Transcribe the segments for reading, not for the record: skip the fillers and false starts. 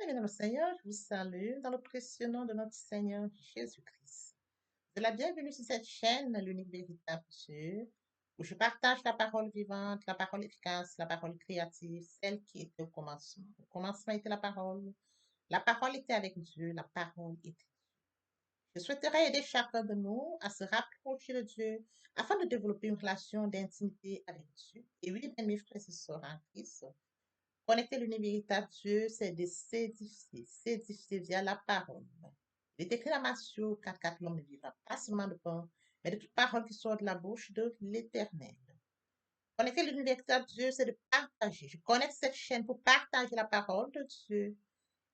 Bien, dans le Seigneur, je vous salue dans le précieux nom de notre Seigneur Jésus-Christ. De la bienvenue sur cette chaîne, l'unique véritable Dieu, où je partage la parole vivante, la parole efficace, la parole créative, celle qui était au commencement. Au commencement était la parole. La parole était avec Dieu, la parole était. Je souhaiterais aider chacun de nous à se rapprocher de Dieu afin de développer une relation d'intimité avec Dieu. Et oui, bien, mes frères et sœurs en Christ, connecter l'univers véritable Dieu, c'est de s'édifier via la parole. Il est écrit dans Matthieu 4, l'homme ne vivra pas seulement de pain, mais de toute parole qui sort de la bouche de l'Éternel. Connecter l'univers véritable Dieu, c'est de partager. Je connecte cette chaîne pour partager la parole de Dieu.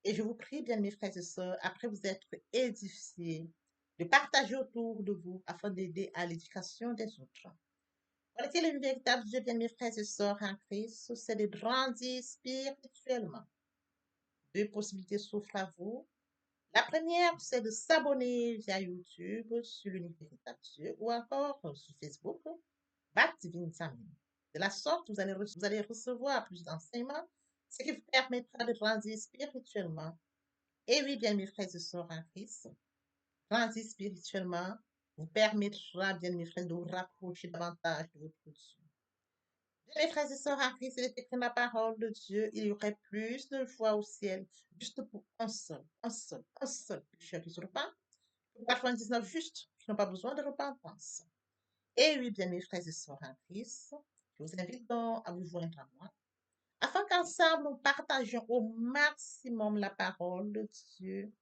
Et je vous prie, bien mes frères et sœurs, après vous être édifiés, de partager autour de vous afin d'aider à l'éducation des autres. Connecter le véritable Dieu, bien mes frères et sœurs en Christ, c'est de grandir spirituellement. Deux possibilités s'offrent à vous. La première, c'est de s'abonner via YouTube sur l'univers véritable Dieu ou encore sur Facebook, Bat Divine Family. De la sorte, vous allez recevoir plus d'enseignements, ce qui vous permettra de grandir spirituellement. Et oui, bien mes frères et sœurs en Christ, grandir spirituellement vous permettra, bien mes frères, de vous rapprocher davantage de votre Dieu. Mes frères et sœurs en Christ, il est écrit dans la parole de Dieu, il y aurait plus de joie au ciel, juste pour un seul pécheur qui se repent, pour 99 justes qui n'ont pas besoin de repentance. Et oui, bien mes frères et sœurs en Christ, je vous invite donc à vous joindre à moi, afin qu'ensemble nous partagions au maximum la parole de Dieu.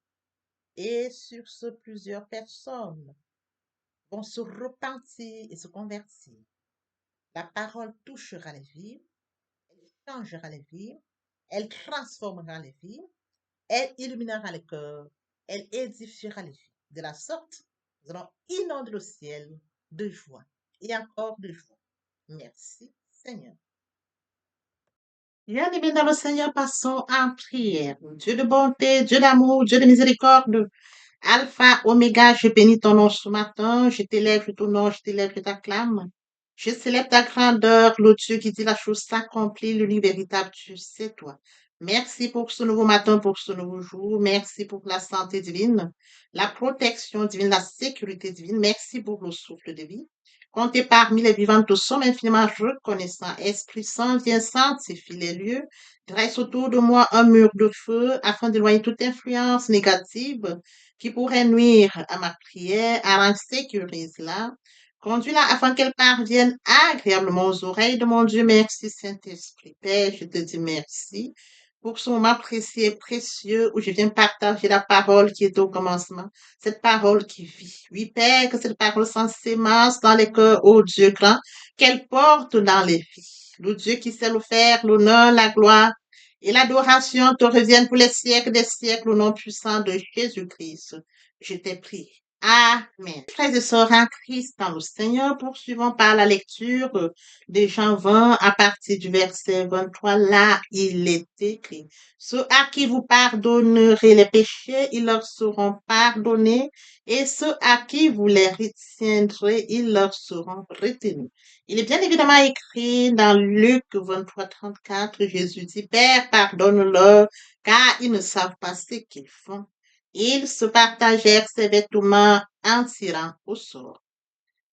Et sur ce, plusieurs personnes vont se repentir et se convertir. La parole touchera les vies, elle changera les vies, elle transformera les vies, elle illuminera les cœurs, elle édifiera les vies. De la sorte, nous allons inonder le ciel de joie et encore de joie. Merci, Seigneur. Bien-aimés dans le Seigneur, passons en prière. Dieu de bonté, Dieu d'amour, Dieu de miséricorde, Alpha, Oméga, je bénis ton nom ce matin, je t'élève, je t'honore, je t'élève, je t'acclame. Je célèbre ta grandeur, le Dieu qui dit la chose s'accomplit, l'unique véritable Dieu, c'est toi. Merci pour ce nouveau matin, pour ce nouveau jour. Merci pour la santé divine, la protection divine, la sécurité divine. Merci pour le souffle de vie. Comptez parmi les vivants, nous sommes infiniment reconnaissants. Esprit Saint, viens sanctifier les lieux. Dresse autour de moi un mur de feu afin d'éloigner toute influence négative qui pourrait nuire à ma prière, à sécurise-la. Conduis-la afin qu'elle parvienne agréablement aux oreilles de mon Dieu. Merci, Saint-Esprit. Père, je te dis merci pour ce moment précieux et précieux où je viens partager la parole qui est au commencement, cette parole qui vit. Oui, Père, que cette parole s'ensémence dans les cœurs, ô Dieu grand, qu'elle porte dans les vies. Le Dieu qui sait le faire, l'honneur, la gloire et l'adoration te reviennent pour les siècles des siècles au nom puissant de Jésus-Christ. Je t'ai prié. Amen. Frères et sœurs en Christ dans le Seigneur, poursuivons par la lecture de Jean 20 à partir du verset 23. Là, il est écrit, ceux à qui vous pardonnerez les péchés, ils leur seront pardonnés, et ceux à qui vous les retiendrez, ils leur seront retenus. Il est bien évidemment écrit dans Luc 23, 34, Jésus dit, Père, pardonne-leur, car ils ne savent pas ce qu'ils font. Ils se partagèrent ses vêtements en tirant au sort.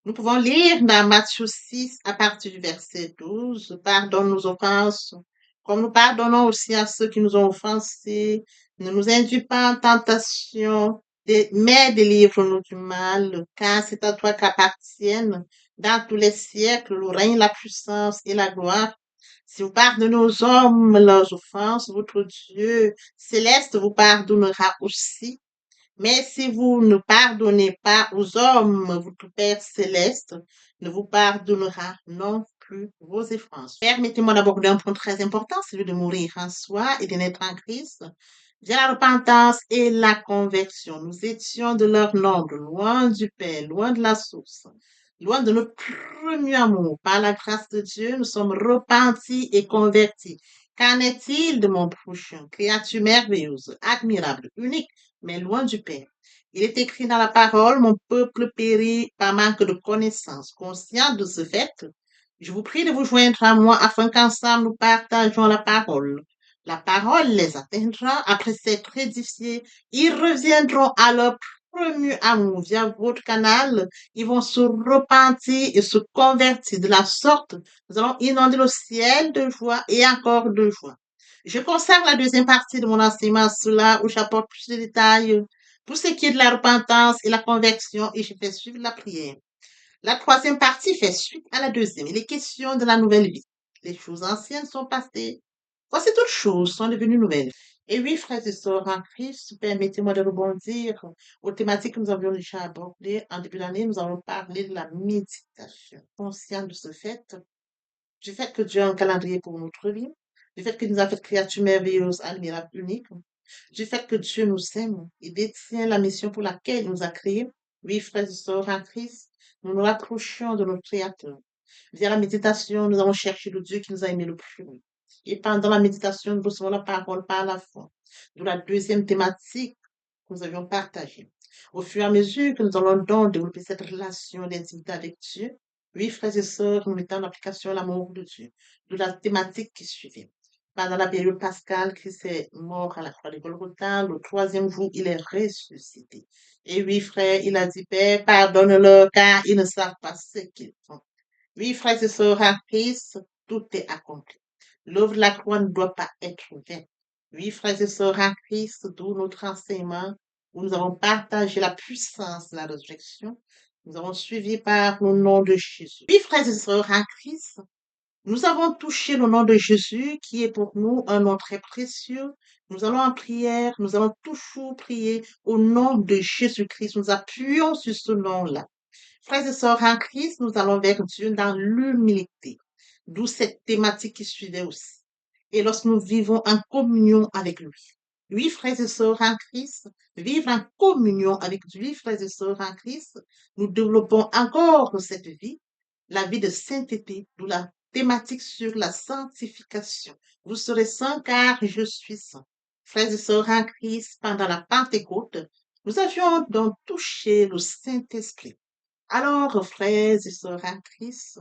Nous pouvons lire dans Matthieu 6 à partir du verset 12, pardonne nos offenses, comme nous pardonnons aussi à ceux qui nous ont offensés. Ne nous induis pas en tentation, mais délivre-nous du mal, car c'est à toi qu'appartiennent dans tous les siècles le règne, la puissance et la gloire. Si vous pardonnez aux hommes leurs offenses, votre Dieu céleste vous pardonnera aussi. Mais si vous ne pardonnez pas aux hommes, votre Père céleste ne vous pardonnera non plus vos offenses. Permettez-moi d'aborder un point très important, celui de mourir en soi et de naître en Christ. Via la repentance et la conversion, nous étions de leur nombre, loin du Père, loin de la source, loin de notre premier amour. Par la grâce de Dieu, nous sommes repentis et convertis. Qu'en est-il de mon prochain? Créature merveilleuse, admirable, unique, mais loin du Père. Il est écrit dans la parole, mon peuple périt par manque de connaissance. Conscient de ce fait, je vous prie de vous joindre à moi afin qu'ensemble nous partageons la parole. La parole les atteindra après s'être édifiés. Ils reviendront à leur premier amour via votre canal. Ils vont se repentir et se convertir. De la sorte, nous allons inonder le ciel de joie et encore de joie. Je consacre la deuxième partie de mon enseignement à cela où j'apporte plus de détails pour ce qui est de la repentance et la conversion et je fais suivre la prière. La troisième partie fait suite à la deuxième. Il est question de la nouvelle vie. Les choses anciennes sont passées. Voici toutes choses sont devenues nouvelles. Et oui, frères et sœurs en Christ, permettez-moi de rebondir aux thématiques que nous avions déjà abordées. En début d'année, nous avons parlé de la méditation. Conscient de ce fait, du fait que Dieu a un calendrier pour notre vie, du fait qu'il nous a fait créatures merveilleuses, admirables, uniques, du fait que Dieu nous aime et détient la mission pour laquelle il nous a créés. Oui, frères et sœurs en Christ, nous nous rapprochons de notre Créateur. Via la méditation, nous allons chercher le Dieu qui nous a aimés le plus. Et pendant la méditation, nous recevons la parole par la foi. De la deuxième thématique que nous avions partagée. Au fur et à mesure que nous allons donc développer cette relation d'intimité avec Dieu, oui, frères et sœurs, nous mettons en application l'amour de Dieu. De la thématique qui suivait. Pendant la période pascale, Christ est mort à la croix de Golgotha. Le troisième jour, il est ressuscité. Et oui, frère, il a dit, Père, pardonne-leur car ils ne savent pas ce qu'ils font. Oui, frères et sœurs en Christ, tout est accompli. L'œuvre de la croix ne doit pas être vaine. Oui, frères et sœurs en Christ, d'où notre enseignement, où nous avons partagé la puissance de la résurrection. Nous avons suivi par le nom de Jésus. Oui, frères et sœurs en Christ, nous avons touché le nom de Jésus, qui est pour nous un nom très précieux. Nous allons en prière, nous allons toujours prier au nom de Jésus-Christ. Nous appuyons sur ce nom-là. Frères et sœurs en Christ, nous allons vers Dieu dans l'humilité, d'où cette thématique qui suivait aussi. Et lorsque nous vivons en communion avec lui. Oui, frères et sœurs en Christ, vivre en communion avec lui, frères et sœurs en Christ, nous développons encore cette vie, la vie de sainteté, d'où la thématique sur la sanctification. Vous serez saints car je suis saint. Frères et sœurs en Christ, pendant la Pentecôte, nous avions donc touché le Saint-Esprit. Alors, frères et sœurs en Christ,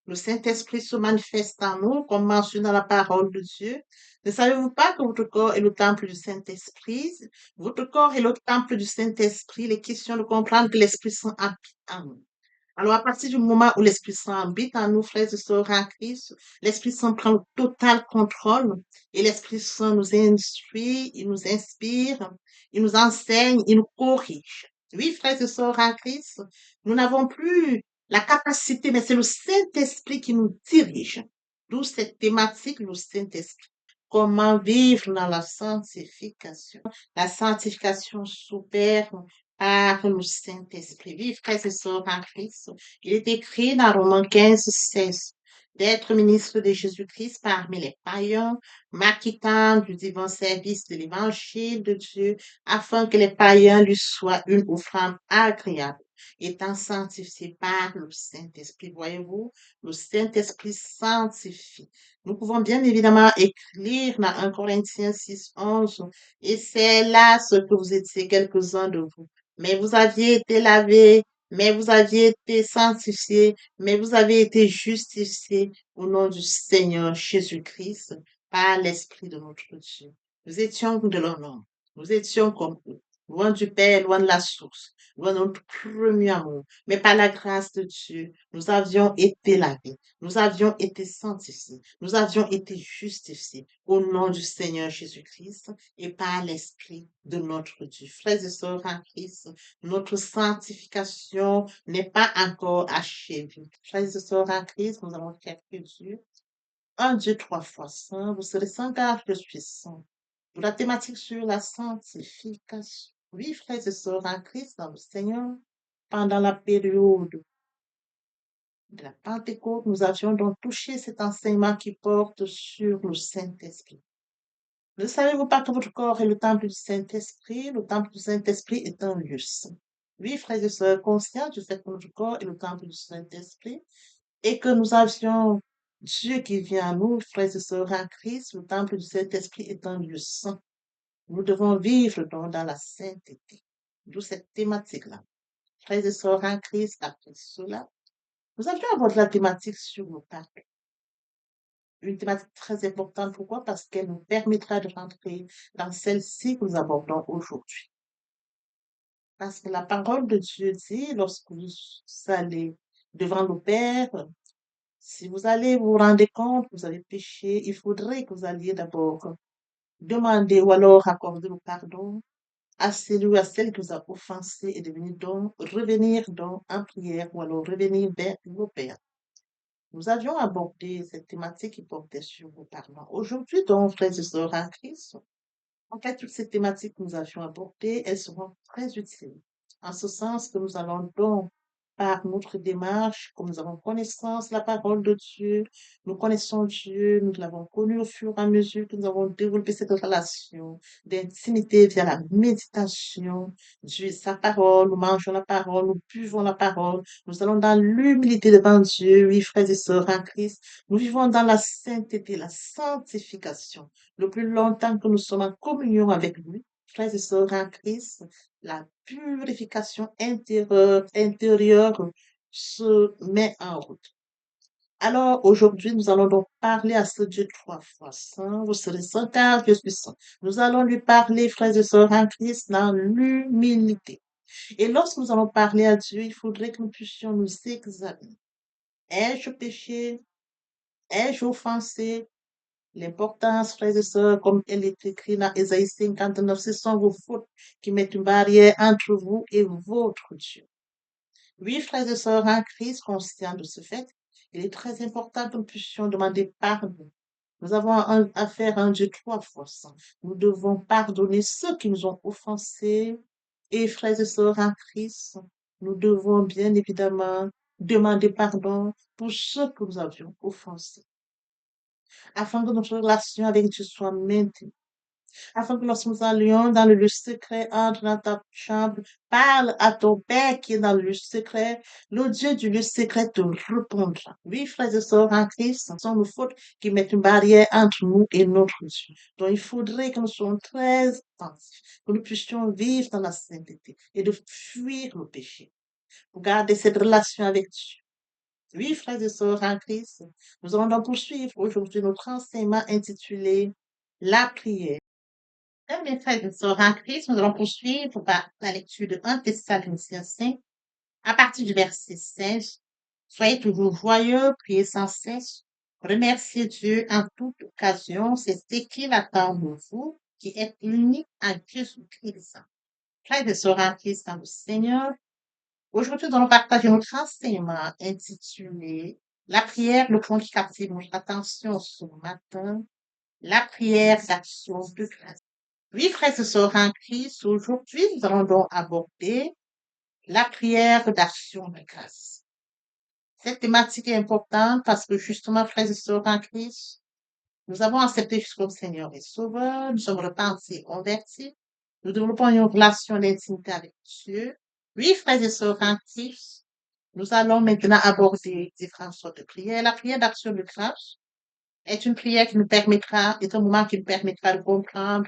le Saint-Esprit se manifeste en nous, comme mentionné dans la parole de Dieu. Ne savez-vous pas que votre corps est le temple du Saint-Esprit? Votre corps est le temple du Saint-Esprit. Il est question de comprendre que l'Esprit Saint habite en nous. Alors, à partir du moment où l'Esprit Saint habite en nous, frères et sœurs en Christ, l'Esprit Saint prend le total contrôle et l'Esprit Saint nous instruit, il nous inspire, il nous enseigne, il nous corrige. Oui, frères et sœurs en Christ, nous n'avons plus la capacité, mais c'est le Saint-Esprit qui nous dirige. D'où cette thématique, le Saint-Esprit. Comment vivre dans la sanctification. La sanctification s'opère par le Saint-Esprit. Vive, frères et sœurs en Christ. Il est écrit dans Romains 15, 16, d'être ministre de Jésus-Christ parmi les païens, m'acquittant du divin service de l'évangile de Dieu, afin que les païens lui soient une offrande agréable, étant sanctifiés par le Saint-Esprit. Voyez-vous, le Saint-Esprit sanctifie. Nous pouvons bien évidemment écrire dans 1 Corinthiens 6, 11, et c'est là ce que vous étiez quelques-uns de vous. Mais vous aviez été lavés, mais vous aviez été sanctifiés, mais vous avez été justifiés au nom du Seigneur Jésus-Christ par l'Esprit de notre Dieu. Nous étions de leur nom. Nous étions comme eux, loin du Père, loin de la source, loin de notre premier amour. Mais par la grâce de Dieu, nous avions été lavés, nous avions été sanctifiés, nous avions été justifiés au nom du Seigneur Jésus-Christ et par l'Esprit de notre Dieu. Frères et sœurs en Christ, notre sanctification n'est pas encore achevée. Frères et sœurs en Christ, nous avons quelques Dieu. Un Dieu trois fois saint, vous serez saint car je suis saint. Pour la thématique sur la sanctification. Oui, frères et sœurs en Christ, dans le Seigneur, pendant la période de la Pentecôte, nous avions donc touché cet enseignement qui porte sur le Saint-Esprit. Ne savez-vous pas que votre corps est le temple du Saint-Esprit? Le temple du Saint-Esprit est un lieu saint. Oui, frères et sœurs, conscients du fait que notre corps est le temple du Saint-Esprit et que nous avions Dieu qui vient à nous, frères et sœurs en Christ, le temple du Saint-Esprit est un lieu saint. Nous devons vivre donc dans la sainteté. D'où cette thématique-là. Frères et sœurs en Christ, après cela, nous avions abordé la thématique sur le pardon. une thématique très importante. Pourquoi? Parce qu'elle nous permettra de rentrer dans celle-ci que nous abordons aujourd'hui. Parce que la parole de Dieu dit, lorsque vous allez devant le Père, si vous allez vous rendre compte que vous avez péché, il faudrait que vous alliez d'abord demander ou alors accorder le pardon à celui ou à celle qui vous a offensé et de venir donc revenir donc en prière ou alors revenir vers le Père. Nous avions abordé cette thématique qui portait sur le pardon. Aujourd'hui, donc, frères et sœurs en Christ, en fait, toutes ces thématiques que nous avions abordées, elles seront très utiles. En ce sens que nous allons donc, par notre démarche, comme nous avons connaissance de la parole de Dieu, nous connaissons Dieu, nous l'avons connu au fur et à mesure que nous avons développé cette relation d'intimité via la méditation de sa parole, nous mangeons la parole, nous buvons la parole, nous allons dans l'humilité devant Dieu, oui, frères et sœurs en Christ, nous vivons dans la sainteté, la sanctification le plus longtemps que nous sommes en communion avec lui, frères et sœurs en Christ, la purification intérieure se met en route. Alors, aujourd'hui, nous allons donc parler à ce Dieu trois fois saint. Vous serez saint car je suis saint. Nous allons lui parler, frères et sœurs en Christ, dans l'humilité. Et lorsque nous allons parler à Dieu, il faudrait que nous puissions nous examiner. Ai-je péché? Ai-je offensé? L'importance, frères et sœurs, comme elle est écrite dans Ésaïe 59, ce sont vos fautes qui mettent une barrière entre vous et votre Dieu. Oui, frères et sœurs en Christ, conscients de ce fait, il est très important que nous puissions demander pardon. Nous avons affaire à un Dieu trois fois saint. Nous devons pardonner ceux qui nous ont offensés. Et frères et sœurs en Christ, nous devons bien évidemment demander pardon pour ceux que nous avions offensés afin que notre relation avec Dieu soit maintenue, afin que lorsque nous allions dans le lieu secret, entre dans ta chambre, parle à ton Père qui est dans le lieu secret, le Dieu du lieu secret te répondra. Oui, frères et sœurs en Christ, ce sont nos fautes qui mettent une barrière entre nous et notre Dieu. Donc, il faudrait que nous soyons très attentifs, que nous puissions vivre dans la sainteté et de fuir le péché, pour garder cette relation avec Dieu. Oui, frères et sœurs en Christ, nous allons donc poursuivre aujourd'hui notre enseignement intitulé La prière. Mes frères et sœurs en Christ, nous allons poursuivre par la lecture de 1 Thessaloniciens 5 à partir du verset 16. Soyez toujours joyeux, priez sans cesse, remerciez Dieu en toute occasion, c'est ce qu'il attend de vous, qui est unique à Jésus-Christ. Frères et sœurs en Christ dans le Seigneur, aujourd'hui, nous allons partager notre enseignement intitulé La prière, le point qui captive notre attention ce matin, la prière d'action de grâce. Oui, frères et sœurs en Christ, aujourd'hui, nous allons donc aborder la prière d'action de grâce. Cette thématique est importante parce que justement, frères et sœurs en Christ, nous avons accepté Jésus comme Seigneur et Sauveur, nous sommes repentis, convertis, nous développons une relation d'intimité avec Dieu. Oui, frères et sœurs en Christ, nous allons maintenant aborder différentes sortes de prières. La prière d'action de grâce est une prière qui nous permettra, est un moment qui nous permettra de comprendre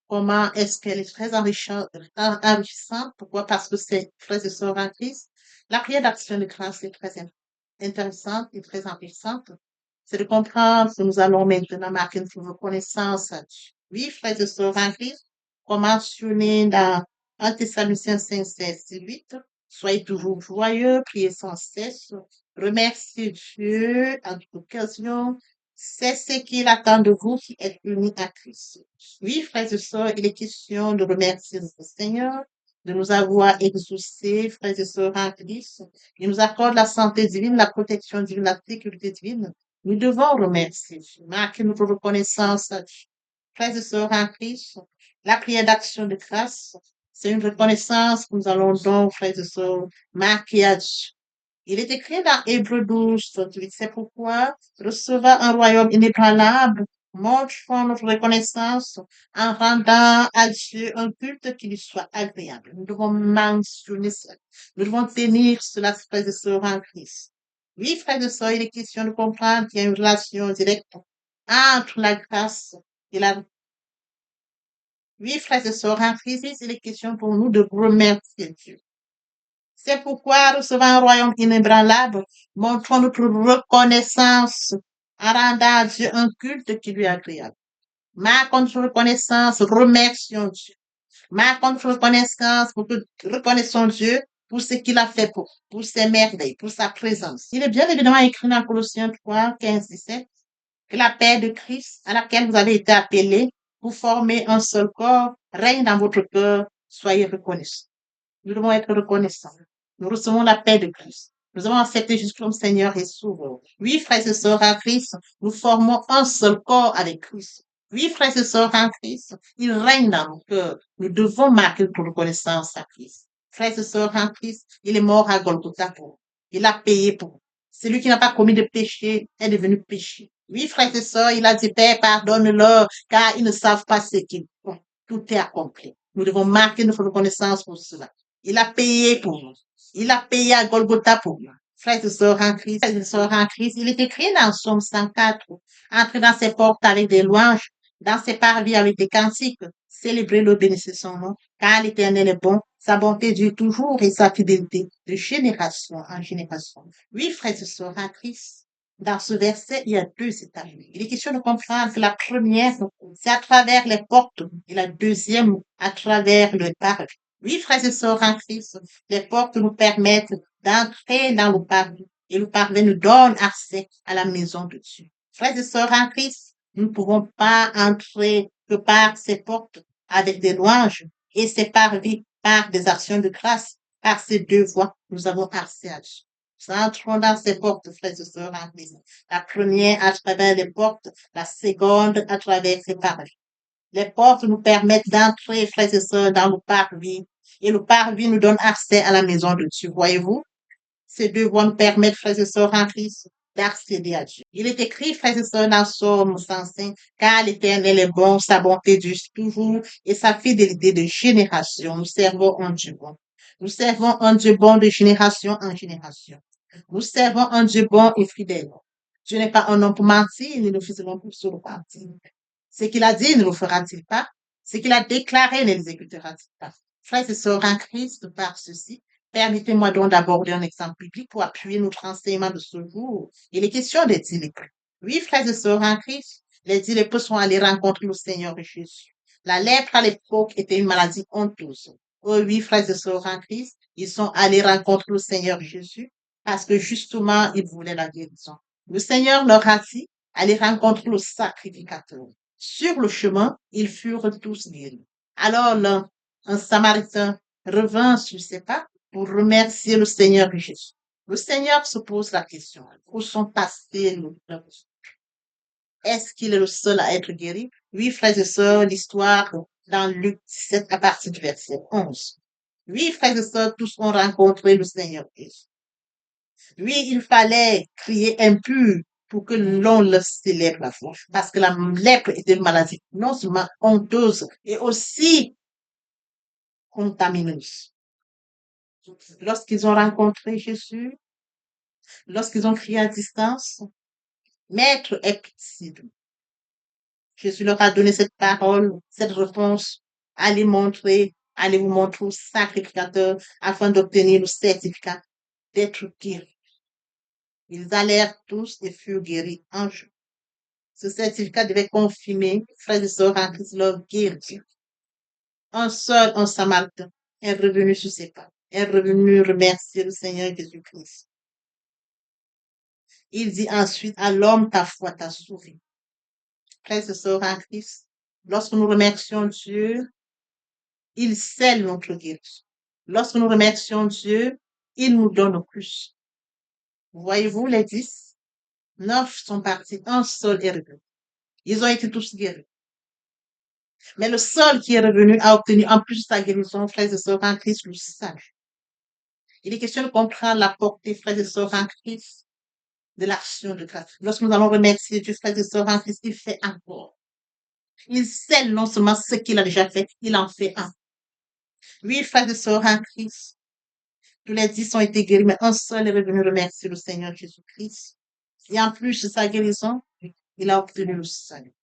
comment est-ce qu'elle est très enrichissante. Pourquoi? Parce que c'est, frères et sœurs en Christ, la prière d'action de grâce est très intéressante et très enrichissante. C'est de comprendre que nous allons maintenant marquer une reconnaissance à Dieu. Oui, frères et sœurs en Christ, comme mentionné dans 1 Thessaloniciens 5, 16 et 8, soyez toujours joyeux, priez sans cesse, remerciez Dieu en toute occasion, c'est ce qu'il attend de vous qui êtes unis à Christ. Oui, frères et sœurs, il est question de remercier notre Seigneur de nous avoir exaucés, frères et sœurs en Christ. Il nous accorde la santé divine, la protection divine, la sécurité divine. Nous devons remercier Dieu, marquer notre reconnaissance à Dieu. Frères et sœurs en Christ, la prière d'action de grâce, c'est une reconnaissance que nous allons donc, frères et sœurs, marquer à Dieu. Il est écrit dans Hébreux 12, 38, c'est pourquoi recevoir un royaume inébranlable, montrons notre reconnaissance en rendant à Dieu un culte qui lui soit agréable. Nous devons mentionner cela. Nous devons tenir cela, frères et sœurs en Christ. Oui, frères et sœurs, il est question de comprendre qu'il y a une relation directe entre la grâce et la... Oui, frères et sœurs en Christ, il est question pour nous de remercier Dieu. C'est pourquoi, recevant un royaume inébranlable, montrons notre reconnaissance en rendant à Dieu un culte qui lui est agréable. Marquons notre reconnaissance, remercions Dieu. Marquons notre reconnaissance pour que reconnaissons Dieu pour ce qu'il a fait pour ses merveilles, pour sa présence. Il est bien évidemment écrit dans Colossiens 3, 15, 17 que la paix de Christ à laquelle vous avez été appelés pour former un seul corps règne dans votre cœur. Soyez reconnaissants. Nous devons être reconnaissants. Nous recevons la paix de Christ. Nous avons accepté Jésus comme Seigneur et Sauveur. Oui, frères et sœurs en Christ, nous formons un seul corps avec Christ. Oui, frères et sœurs en Christ, il règne dans nos cœurs. Nous devons marquer notre reconnaissance à Christ. Frères et sœurs en Christ, il est mort à Golgotha pour nous. Il a payé pour nous. Celui qui n'a pas commis de péché est devenu péché. Oui, frères et sœurs, il a dit, Père, pardonne-leur, car ils ne savent pas ce qu'ils font. Tout est accompli. Nous devons marquer notre reconnaissance pour cela. Il a payé pour nous. Il a payé à Golgotha pour nous. Frères et sœurs en Christ, frères et sœurs en Christ, il est écrit dans Somme 104, entrez dans ses portes avec des louanges, dans ses parvis avec des cantiques, célébrez-le, bénissez son nom, car l'Éternel est bon, sa bonté dure toujours et sa fidélité de génération en génération. Oui, frères et sœurs en Christ, dans ce verset, il y a deux étapes. Il est question de comprendre que la première, c'est à travers les portes, et la deuxième, à travers le parvis. Oui, frères et sœurs en Christ, les portes nous permettent d'entrer dans le parvis et le parvis nous donne accès à la maison de Dieu. Frères et sœurs en Christ, nous ne pouvons pas entrer que par ces portes avec des louanges et ces parvis par des actions de grâce. Par ces deux voies, nous avons accès à Dieu. Nous entrons dans ces portes, frères et sœurs en Christ. La première à travers les portes, la seconde à travers ces parvis. Les portes nous permettent d'entrer, frères et sœurs, dans le parvis. Et le parvis nous donne accès à la maison de Dieu. Voyez-vous, ces deux voies nous permettent, frères et sœurs en Christ, d'accéder à Dieu. Il est écrit, frères et sœurs, dans Somme 105, car l'Éternel est bon, sa bonté dure toujours et sa fidélité de génération. Nous servons un Dieu bon. Nous servons un Dieu bon de génération en génération. Nous servons un Dieu bon et fidèle. Dieu n'est pas un homme pour mentir, ni le fils de l'homme pour se repentir. Ce qu'il a dit ne le fera-t-il pas? Ce qu'il a déclaré ne l'exécutera-t-il pas? Frères et sœurs en Christ, par ceci, permettez-moi donc d'aborder un exemple biblique pour appuyer notre enseignement de ce jour. Il est question des dix lépreux. Oui, frères et sœurs en Christ, les dix lépreux sont allés rencontrer le Seigneur Jésus. La lèpre à l'époque était une maladie honteuse. Oh oui, frères et sœurs en Christ, ils sont allés rencontrer le Seigneur Jésus parce que justement, ils voulaient la guérison. Le Seigneur leur a dit, allez rencontrer le sacrificateur. Sur le chemin, ils furent tous guéris. Alors là, un Samaritain revint sur ses pas pour remercier le Seigneur Jésus. Le Seigneur se pose la question, où sont passés nos frères? Est-ce qu'il est le seul à être guéri? Oui, frères et sœurs, l'histoire dans Luc 17 à partir du verset 11. Oui, frères et sœurs, tous ont rencontré le Seigneur Jésus. Oui, il fallait crier impur pour que l'on le célèbre la foi. Parce que la lèpre était une maladie non seulement honteuse et aussi contamineuse. Lorsqu'ils ont rencontré Jésus, lorsqu'ils ont crié à distance, Maître est pitié de nous. Jésus leur a donné cette parole, cette réponse. Allez vous montrer au sacrificateur afin d'obtenir le certificat d'être guéri. Ils allèrent tous et furent guéris un jour. Ce certificat devait confirmer, frères et sœurs, en Christ, leur guérison. Un Samaritain, est revenu sur ses pas, est revenu remercier le Seigneur Jésus-Christ. Il dit ensuite à l'homme, ta foi t'a sauvé. Frères et sœurs en Christ, lorsque nous remercions Dieu, il scelle notre guérison. Lorsque nous remercions Dieu, il nous donne plus. Voyez-vous, les 10, 9 sont partis, un seul est revenu. Ils ont été tous guéris. Mais le seul qui est revenu a obtenu en plus de sa guérison, frères et sœurs en Christ, le salut. Il est question de comprendre la portée, frères et sœurs en Christ, de l'action de grâce. Lorsque nous allons remercier Dieu, frères et sœurs en Christ, il fait encore. Il scelle non seulement ce qu'il a déjà fait, il en fait un. Oui, frères et sœurs en Christ, tous les 10 ont été guéris, mais un seul est revenu remercier le Seigneur Jésus-Christ. Et en plus de sa guérison, il a obtenu le salut.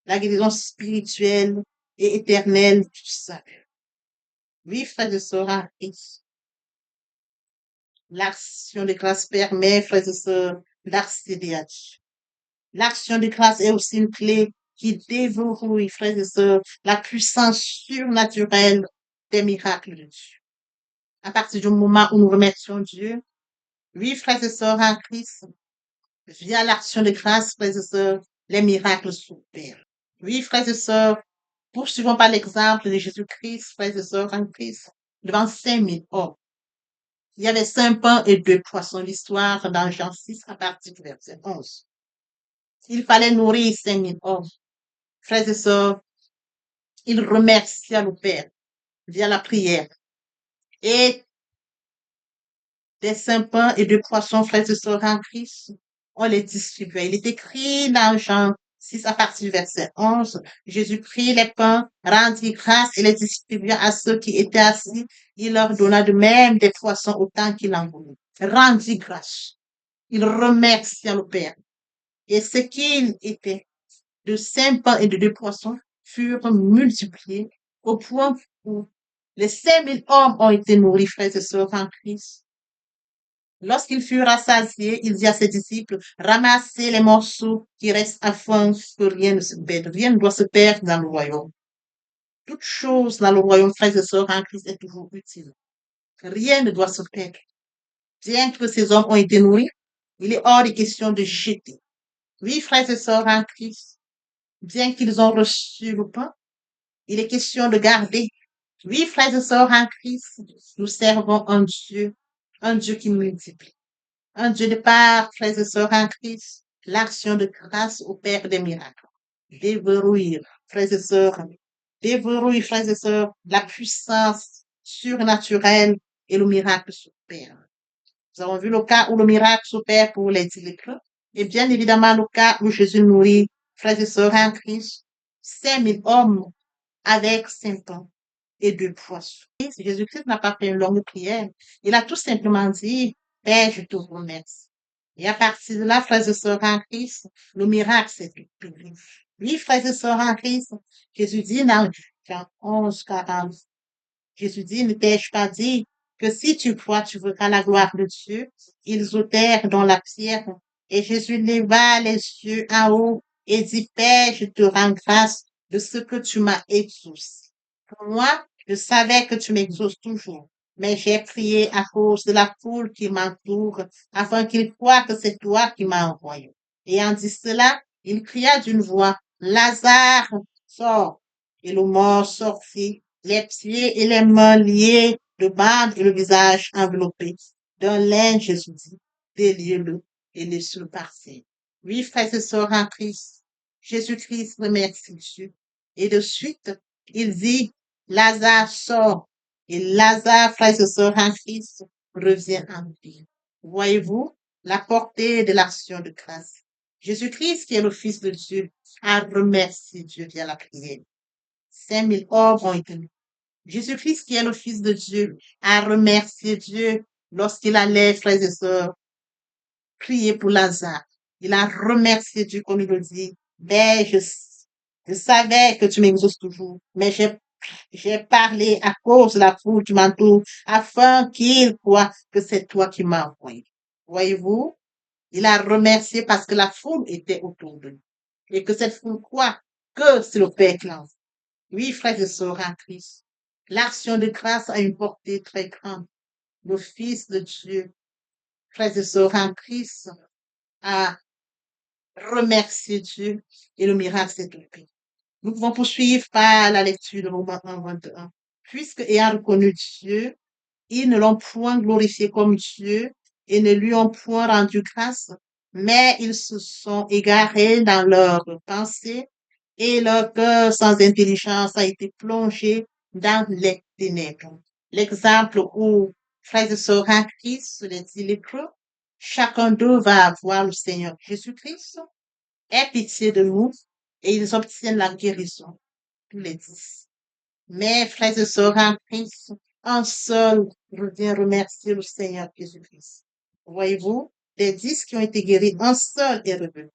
La guérison spirituelle et éternelle du salut. Oui, frères et sœurs en Christ, l'action de grâce permet, frères et sœurs, d'accéder à Dieu. L'action de grâce est aussi une clé qui déverrouille, frères et sœurs, la puissance surnaturelle des miracles de Dieu. À partir du moment où nous remercions Dieu, oui, frères et sœurs en Christ, via l'action de grâce, frères et sœurs, les miracles s'opèrent. Oui, frères et sœurs, poursuivons par l'exemple de Jésus-Christ, frères et sœurs en Christ, devant 5000 hommes. Il y avait 5 pains et 2 poissons, l'histoire dans Jean 6 à partir du verset 11. Il fallait nourrir 5000 hommes. Frères et sœurs, il remercia le Père via la prière. Et des 5 pains et 2 poissons, frères et sœurs en Christ, on les distribuait. Il est écrit dans Jean 6 à partir du verset 11, Jésus prit les pains, rendit grâce et les distribua à ceux qui étaient assis. Il leur donna de même des poissons autant qu'il en voulut. Rendit grâce. Il remercia le Père. Et ce qu'il était de 5 pains et de 2 poissons furent multipliés au point où les 5000 hommes ont été nourris, frères et sœurs en Christ. Lorsqu'ils furent rassasiés, il dit à ses disciples, ramassez les morceaux qui restent afin que rien ne se perde. Rien ne doit se perdre dans le royaume. Toute chose dans le royaume, frères et sœurs en Christ, est toujours utile. Rien ne doit se perdre. Bien que ces hommes ont été nourris, il est hors de question de jeter. Oui, frères et sœurs en Christ, bien qu'ils ont reçu le pain, il est question de garder. Oui, frères et sœurs en Christ, nous servons un Dieu qui multiplie. Un Dieu de part, frères et sœurs en Christ, l'action de grâce au Père des miracles. Déverrouiller, frères et sœurs, déverrouiller, frères et sœurs, la puissance surnaturelle et le miracle s'opère. Nous avons vu le cas où le miracle s'opère pour les 10 lépreux, et bien évidemment le cas où Jésus nourrit, frères et sœurs en Christ, 5000 hommes avec 5 pains et 2 poissons. Jésus-Christ n'a pas fait une longue prière. Il a tout simplement dit, Père, je te remercie. Et à partir de là, frères et sœurs en Christ, le miracle s'est opéré. Oui, frères et sœurs en Christ, Jésus dit dans Jean 11, 40, Jésus dit, ne t'ai-je pas dit que si tu crois, tu verras la gloire de Dieu? Ils ôtèrent dans la pierre et Jésus leva les yeux en haut et dit, Père, je te rends grâce de ce que tu m'as exaucé. Pour moi, je savais que tu m'exauces toujours, mais j'ai prié à cause de la foule qui m'entoure afin qu'ils croient que c'est toi qui m'as envoyé. Et en dit cela, il cria d'une voix, Lazare, sors. Et le mort sortit, les pieds et les mains liés de bandes et le visage enveloppé d'un linge, Jésus dit, déliez-le et laissez-le partir. Oui, frères et sœurs en Christ, Jésus-Christ remercie Dieu. Et de suite, il dit, Lazare sort. Et Lazare, frères et sœurs en Christ, revient en vie. Voyez-vous la portée de l'action de grâce. Jésus-Christ, qui est le Fils de Dieu, a remercié Dieu via la prière. 5000 hommes ont été mis. Jésus-Christ, qui est le Fils de Dieu, a remercié Dieu lorsqu'il allait, frères et sœurs, prier pour Lazare. Il a remercié Dieu, comme il le dit. Mais je savais que tu m'exauces toujours, mais j'ai parlé à cause de la foule qui m'entoure, afin qu'il croit que c'est toi qui m'as envoyé. Voyez-vous, il a remercié parce que la foule était autour de lui. Et que cette foule croit que c'est le Père qui l'a envoyé. Oui, frères et sœurs en Christ, l'action de grâce a une portée très grande. Le Fils de Dieu, frères et sœurs en Christ, a remercié Dieu et le miracle s'est opéré. Nous pouvons poursuivre par la lecture de Romains 1, 21. Puisque, ayant reconnu Dieu, ils ne l'ont point glorifié comme Dieu et ne lui ont point rendu grâce, mais ils se sont égarés dans leurs pensées et leur cœur sans intelligence a été plongé dans les ténèbres. L'exemple où frères et sœurs en Christ, les 10 lépreux, chacun d'eux va avoir le Seigneur Jésus-Christ, aie pitié de nous et ils obtiennent la guérison, tous les 10. Mais frères et sœurs en Christ, un seul revient remercier le Seigneur Jésus-Christ. Voyez-vous, des 10 qui ont été guéris, un seul est revenu.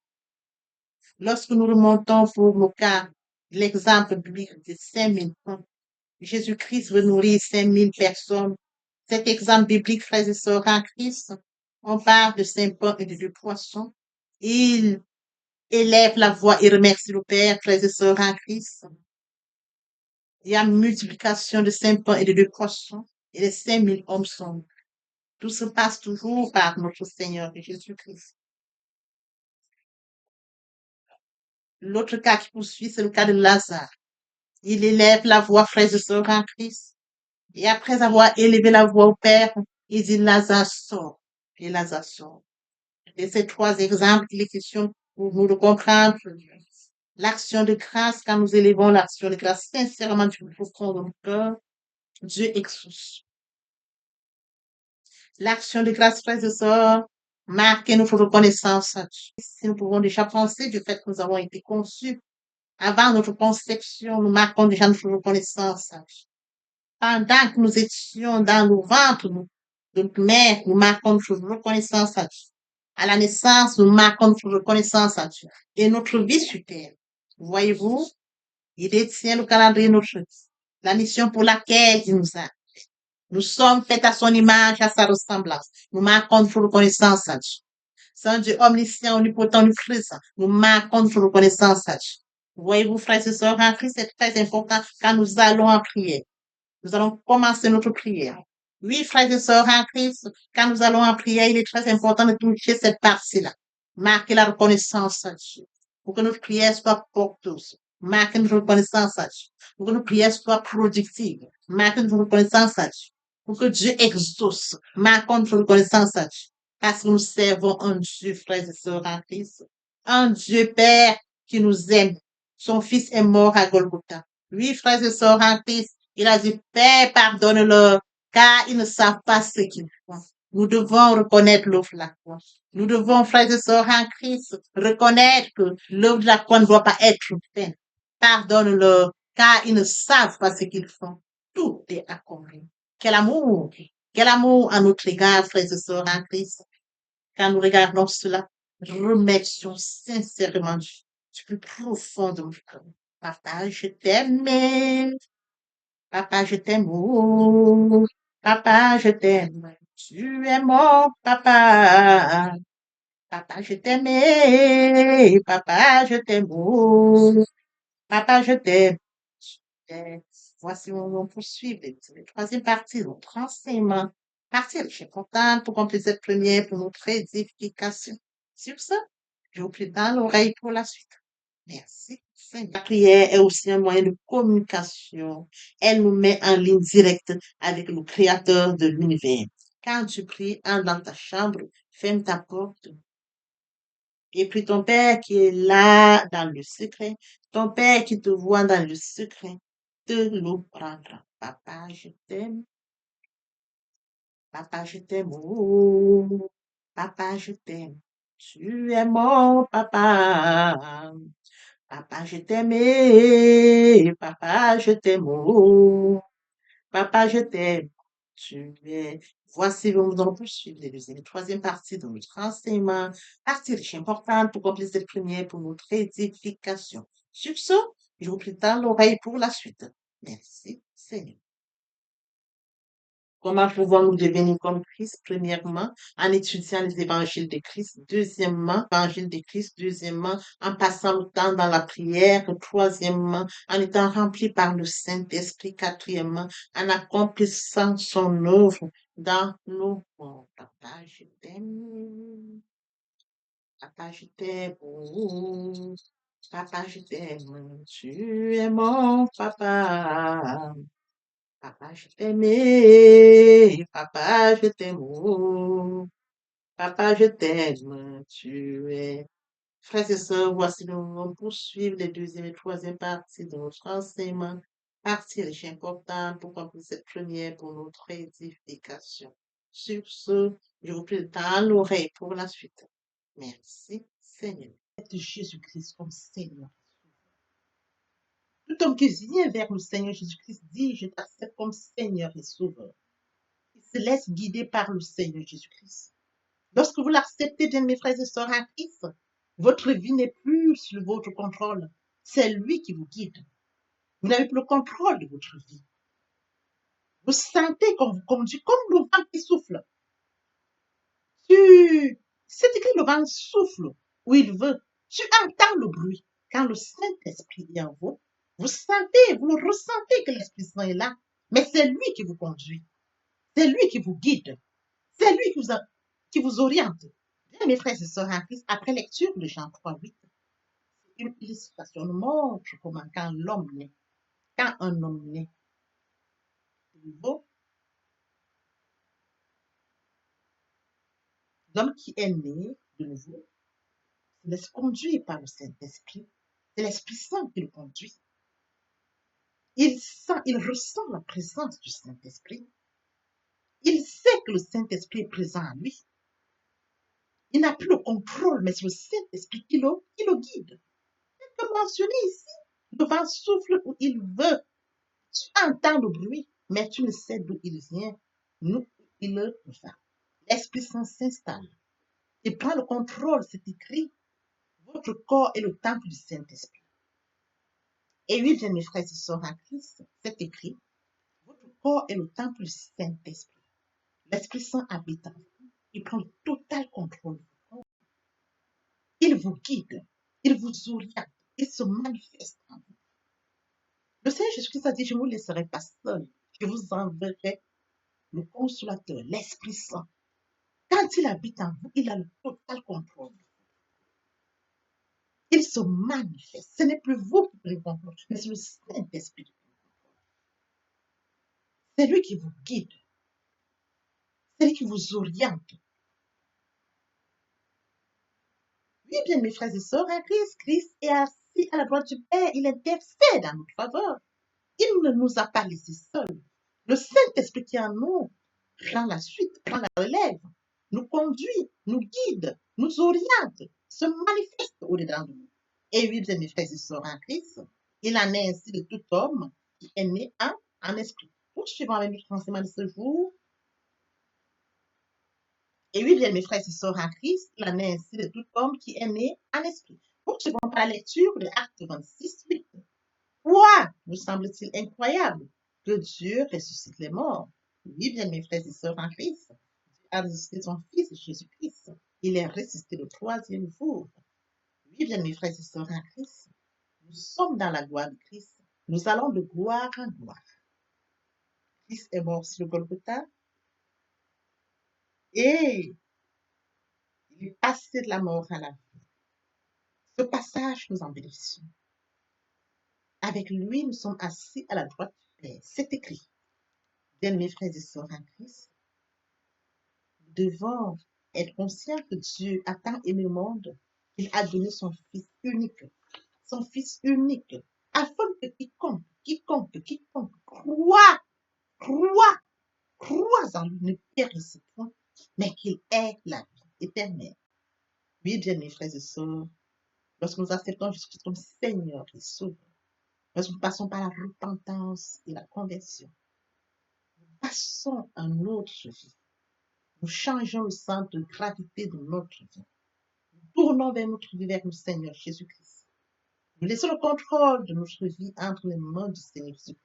Lorsque nous remontons pour le cas, l'exemple biblique de 5000 hommes, Jésus-Christ veut nourrir 5000 personnes. Cet exemple biblique, frères et sœurs en Christ, on parle de 5 pains et de 2 poissons. Il Élève la voix et remercie le Père, frères et sœurs en Christ. Il y a multiplication de 5 pains et de 2 poissons, et les 5000 hommes sont. Tout se passe toujours par notre Seigneur Jésus-Christ. L'autre cas qui poursuit, c'est le cas de Lazare. Il élève la voix, frères et sœurs en Christ. Et après avoir élevé la voix au Père, il dit Lazare sort. Et Lazare sort. Et ces 3 exemples, il est question pour nous de comprendre l'action de grâce, quand nous élevons l'action de grâce sincèrement du plus profond de notre cœur, Dieu exauce. L'action de grâce, frères et sœurs, marque notre reconnaissance à Dieu. Si nous pouvons déjà penser du fait que nous avons été conçus avant notre conception, nous marquons déjà notre reconnaissance à Dieu. Pendant que nous étions dans le ventre de notre mère, nous marquons notre reconnaissance à Dieu. À la naissance, nous marquons notre reconnaissance à Dieu. Et notre vie sur terre, voyez-vous, il détient le calendrier de notre vie, la mission pour laquelle il nous a. Nous sommes faits à son image, à sa ressemblance. Nous marquons notre reconnaissance à Dieu. C'est un Dieu omniscient, omnipotent, omniprésent. Nous marquons notre reconnaissance à Dieu. Voyez-vous, frères et sœurs en Christ, c'est très important quand nous allons en prière. Nous allons commencer notre prière. Oui, frères et sœurs en Christ, quand nous allons en prière, il est très important de toucher cette partie-là. Marquer la reconnaissance à Dieu. Pour que notre prière soit porteuse. Marquer notre reconnaissance à Dieu. Pour que notre prière soit productive. Marquer notre reconnaissance à Dieu. Pour que Dieu exauce. Marquons notre reconnaissance à Dieu. Parce que nous servons un Dieu, frères et sœurs en Christ. Un Dieu Père qui nous aime. Son Fils est mort à Golgotha. Oui, frères et sœurs en Christ, il a dit, Père, pardonne-leur, car ils ne savent pas ce qu'ils font. Nous devons reconnaître l'œuvre de la croix. Nous devons, frères et sœurs en Christ, reconnaître que l'œuvre de la croix ne doit pas être faite. Pardonne-leur, car ils ne savent pas ce qu'ils font. Tout est accompli. Quel amour! Quel amour à notre égard, frères et sœurs en Christ. Quand nous regardons cela, remercions sincèrement du plus profond de notre cœur. Papa, je t'aime. Papa, je t'aime. Oh, papa, je t'aime. Tu es mon papa. Papa, je t'aime. Papa, je t'aime. Oh, papa, je t'aime. Et voici où on poursuit la troisième partie, notre enseignement. Partie riche et importante pour compléter cette première pour notre édification. Sur ce, je vous prie dans l'oreille pour la suite. Merci, Seigneur. La prière est aussi un moyen de communication. Elle nous met en ligne directe avec le Créateur de l'univers. Quand tu pries, entre dans ta chambre, ferme ta porte et prie ton Père qui est là dans le secret, ton Père qui te voit dans le secret, te le prendra. Papa, je t'aime. Papa, je t'aime. Oh, papa, je t'aime. Tu es mon papa. Papa, je t'aime. Papa, je t'aime. Oh, papa, je t'aime. Tu es. Voici, nous allons poursuivre les deuxième et troisième partie de notre enseignement. Partie riche importante pour compléter cette première pour notre édification. Sur ce, je vous prie dans l'oreille pour la suite. Merci, Seigneur. Comment pouvons-nous devenir comme Christ? Premièrement, en étudiant les évangiles de Christ. Deuxièmement, l'évangile de Christ. Deuxièmement, en passant le temps dans la prière. Troisièmement, en étant rempli par le Saint-Esprit. Quatrièmement, en accomplissant son œuvre dans nos mondes. Papa, je t'aime. Papa, je t'aime. Oh, papa, je t'aime. Tu es mon papa. Papa, je t'aime. Papa, je t'aime. Oh, papa, je t'aime. Tu es. Frères et sœurs, voici nous allons poursuivre les deuxième et troisième parties de notre enseignement. Partie riche et importante pour compléter cette première pour notre édification. Sur ce, je vous prie dans l'oreille pour la suite. Merci, Seigneur. Jésus-Christ comme Seigneur. Tout homme qui vient vers le Seigneur Jésus-Christ dit, je t'accepte comme Seigneur et Sauveur. Il se laisse guider par le Seigneur Jésus-Christ. Lorsque vous l'acceptez, bien mes frères et sœurs en Christ, votre vie n'est plus sous votre contrôle. C'est lui qui vous guide. Vous n'avez plus le contrôle de votre vie. Vous sentez qu'on vous conduit comme le vent qui souffle. C'est écrit, le vent souffle où il veut. Tu entends le bruit. Quand le Saint-Esprit est en vous, vous sentez, vous le ressentez que l'Esprit Saint est là. Mais c'est lui qui vous conduit. C'est lui qui vous guide. C'est lui qui vous oriente. Bien, mes frères et sœurs en Christ, après lecture de Jean 3:8, une illustration nous montre comment quand l'homme naît, quand un homme naît de nouveau, l'homme qui est né de nouveau, se laisse conduire par le Saint-Esprit. C'est l'Esprit Saint qui le conduit. Il sent, il ressent la présence du Saint-Esprit. Il sait que le Saint-Esprit est présent en lui. Il n'a plus le contrôle, mais c'est le Saint-Esprit qui le guide. Comme mentionné ici, le vent souffle où il veut. Tu entends le bruit, mais tu ne sais d'où il vient, ni où il va. L'Esprit Saint s'installe. Il prend le contrôle, c'est écrit. Votre corps est le temple du Saint-Esprit. Et oui, bien mes frères et sœurs en Christ, c'est écrit. Votre corps est le temple du Saint-Esprit. L'Esprit Saint habite en vous. Il prend le total contrôle. Il vous guide. Il vous oriente. Il se manifeste en vous. Le Seigneur Jésus-Christ a dit, je ne vous laisserai pas seul. Je vous enverrai le consolateur, l'Esprit Saint. Quand il habite en vous, il a le total contrôle. Il se manifeste. Ce n'est plus vous qui prenez le contrôle, mais c'est le Saint-Esprit. C'est lui qui vous guide. C'est lui qui vous oriente. Oui, bien, mes frères et sœurs, en Christ est assis à la droite du Père. Il intercède en notre faveur. Il ne nous a pas laissés seuls. Le Saint-Esprit qui est en nous prend la suite, prend la relève, nous conduit, nous guide, nous oriente, se manifeste au-dedans de nous. Et oui, bien, mes frères et sœurs en Christ, il en est ainsi de tout homme qui est né en esprit. Poursuivons avec notre enseignement de ce jour. Et oui, bien, mes frères et sœurs en Christ, il en est ainsi de tout homme qui est né en esprit. Poursuivons par la lecture de Acte 26:8. Quoi vous semble-t-il incroyable que Dieu ressuscite les morts? Oui, bien, mes frères et sœurs en Christ, Dieu a ressuscité son Fils Jésus-Christ. Il est ressuscité le troisième jour. Oui, bien, mes frères et sœurs en Christ, nous sommes dans la gloire de Christ. Nous allons de gloire en gloire. Christ est mort sur le Golgotha et il est passé de la mort à la vie. Ce passage, nous en bénéficions. Avec lui, nous sommes assis à la droite du Père. C'est écrit. Bien, mes frères et sœurs en Christ, nous devons être conscients que Dieu a tant aimé le monde qu'il a donné son Fils unique, afin que quiconque croit en lui ne périsse point, mais qu'il ait la vie éternelle. Oui, bien, mes frères et sœurs, lorsque nous acceptons Jésus-Christ comme Seigneur et Sauveur, lorsque nous passons par la repentance et la conversion, nous passons à une autre vie. Nous changeons le centre de gravité de notre vie. Nous tournons vers notre vie, vers le Seigneur Jésus-Christ. Nous laissons le contrôle de notre vie entre les mains du Seigneur Jésus-Christ.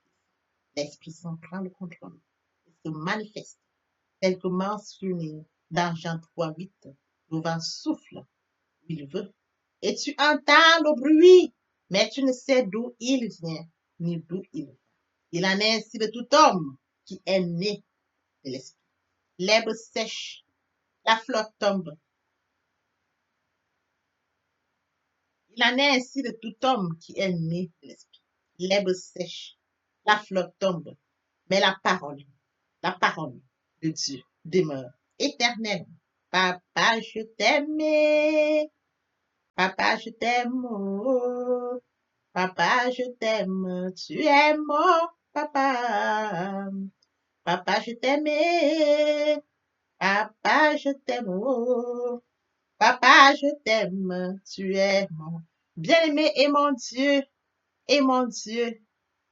L'Esprit Saint prend le contrôle et se manifeste, tel que mentionné dans Jean 3:8. Le vent souffle où il veut et tu entends le bruit, mais tu ne sais d'où il vient ni d'où il va. Il en est ainsi de tout homme qui est né de l'Esprit. L'herbe sèche, la fleur tombe. Il en est ainsi de tout homme qui est né de l'Esprit. L'herbe sèche, la fleur tombe, mais la parole de Dieu demeure éternellement. Papa, je t'aime. Papa, je t'aime. Oh. Papa, je t'aime. Tu es mon papa. Papa, je t'aime. Papa, je t'aime. Oh. Papa, je t'aime. Tu es mon bien-aimé et mon Dieu. Et mon Dieu.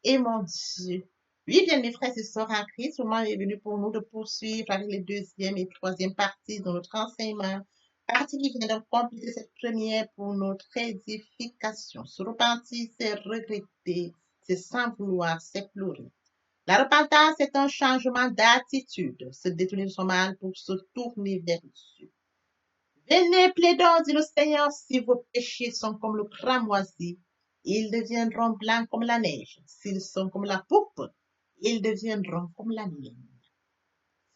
Et mon Dieu. Oui, bien, mes frères et sœurs en Christ, le moment est venu pour nous de poursuivre avec les deuxième et troisième parties de notre enseignement. Partie qui vient de compléter cette première pour notre édification. Se repentir, c'est regretter, c'est sans vouloir, c'est pleurer. La repentance est un changement d'attitude, se détourner de son mal pour se tourner vers Dieu. Venez, plaidons, dit le Seigneur, si vos péchés sont comme le cramoisi, ils deviendront blancs comme la neige. S'ils sont comme la pourpre, ils deviendront comme la mienne.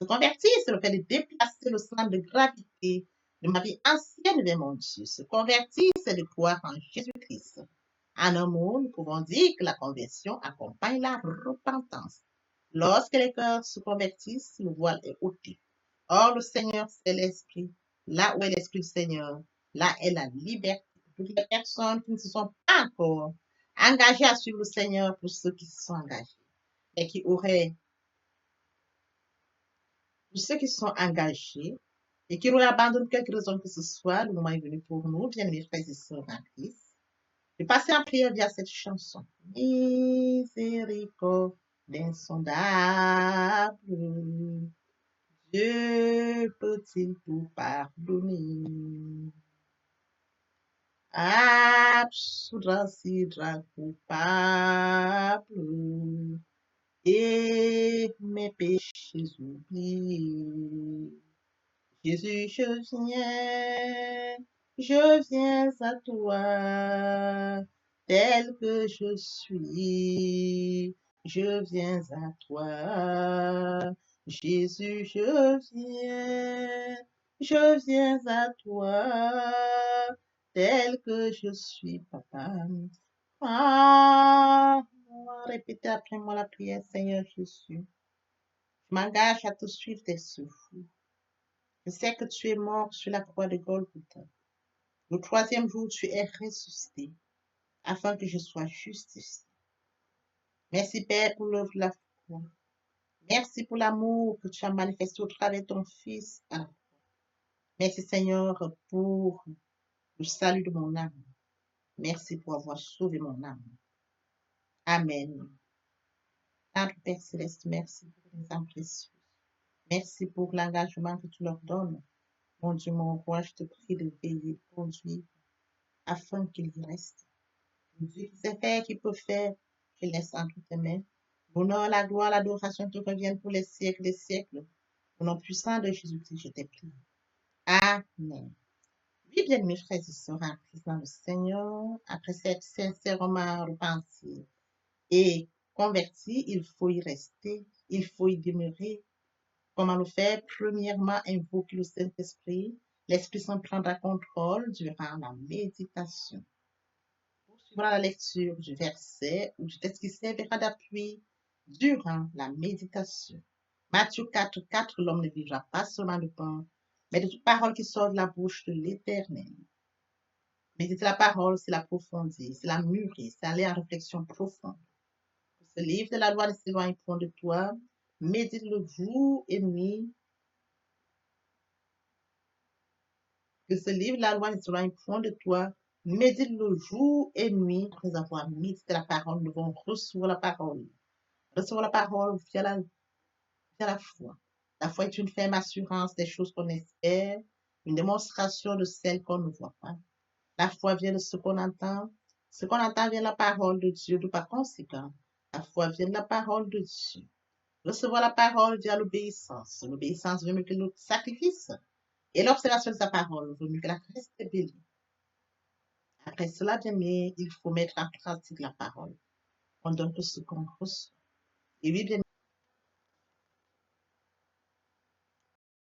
Se convertir, c'est le fait de déplacer le centre de gravité de ma vie ancienne vers mon Dieu. Se convertir, c'est de croire en Jésus-Christ. En un mot, nous pouvons dire que la conversion accompagne la repentance. Lorsque les cœurs se convertissent, le voile est ôté. Or, le Seigneur, c'est l'Esprit. Là où est l'Esprit du Seigneur, là est la liberté. Toutes les personnes qui ne se sont pas encore engagées à suivre le Seigneur, pour ceux qui se sont engagés, et qui auraient, pour ceux qui se sont engagés, et qui auraient abandonné quelque raison que ce soit, le moment est venu pour nous, bien mes frères et sœurs en Christ, de passer en prière via cette chanson. Miséricorde insondable, Dieu peut-il tout pardonner? Absoudra sidra coupable et mes péchés oubliés. Jésus, je viens à toi, tel que je suis, je viens à toi. Jésus, je viens à toi, tel que je suis, papa. Ah, répétez après moi la prière, Seigneur Jésus. Je m'engage à te suivre tes souffles. Je sais que tu es mort sur la croix de Golgotha. Le troisième jour, tu es ressuscité afin que je sois justifié. Merci, Père, pour l'œuvre de la foi. Merci pour l'amour que tu as manifesté au travers de ton Fils. Merci, Seigneur, pour le salut de mon âme. Merci pour avoir sauvé mon âme. Amen. Notre Père Céleste, merci pour les âmes précieuses. Merci pour l'engagement que tu leur donnes. Mon Dieu, mon roi, je te prie de veiller, de conduire, afin qu'ils y restent. Dieu qui sait faire, qui peut faire, je laisse entre tes mains. L'honneur, la gloire, l'adoration te reviennent pour les siècles des siècles. Au nom puissant de Jésus-Christ, je t'ai pris. Amen. Oui, bien, mes frères et sœurs, en Christ dans le Seigneur, après cette sincèrement repentie et converti, il faut y rester, il faut y demeurer. Comment le faire? Premièrement, invoquer le Saint-Esprit. L'Esprit Saint prendra contrôle durant la méditation. Poursuivra la lecture du verset ou du texte qui servira d'appui durant la méditation. Matthieu 4, l'homme ne vivra pas seulement de pain, mais de toute parole qui sort de la bouche de l'Éternel. Méditer la parole, c'est l'approfondir, c'est la mûrir, c'est aller en réflexion profonde. Que ce livre de la loi ne s'éloigne point de toi, médite-le jour et nuit. Que ce livre de la loi ne s'éloigne point de toi, médite-le jour et nuit. Après avoir médité la parole, nous devons recevoir la parole. Recevoir la parole via la foi. La foi est une ferme assurance des choses qu'on espère, une démonstration de celles qu'on ne voit pas. La foi vient de ce qu'on entend. Ce qu'on entend vient de la parole de Dieu, de par conséquent. La foi vient de la parole de Dieu. Recevoir la parole via l'obéissance. L'obéissance veut mieux que le sacrifice. Et l'observation de sa parole vaut mieux que la reste bélie. Après cela, bien aimé, il faut mettre en pratique la parole. On donne tout ce qu'on reçoit. Et oui, bien